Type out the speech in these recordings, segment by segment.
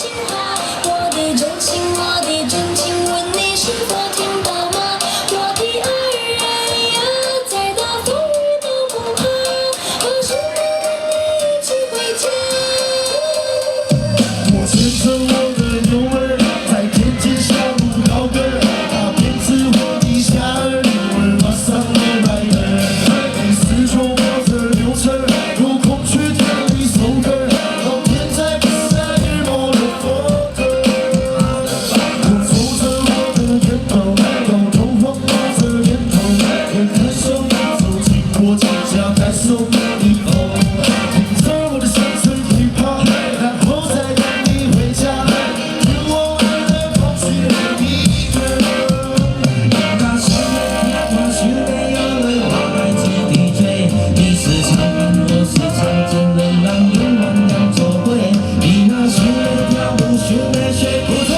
情话，我的真心，我的真情，问你是否听到吗？我的爱人呀，再大风雨都不怕，何时能跟你一起回家？我牵着我的牛儿，在田间小路高歌，它编织我的夏儿，牛儿马上了来了，四周wal着牛车，有空去听一首歌，老天在不在日落的风格。我走着我的田头，摇头晃脑着年头，我看手拿走经过几家感受的以后，听着我的乡村 hip hop，然后再带你回家，听我爱的风雪一个。那心内跳舞，心内有泪，我来做 DJ。你是唱完，我是唱，真能让永远两作会。你那心内跳舞，心内学不错，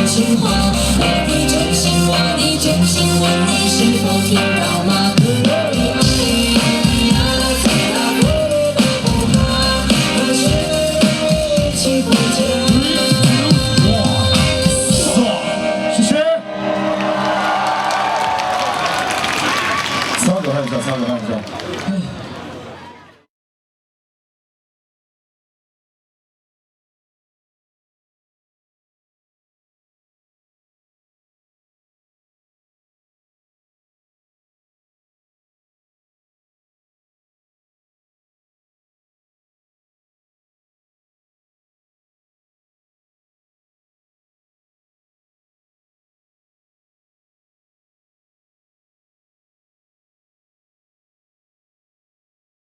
情话，我的真心，我的真心，问你。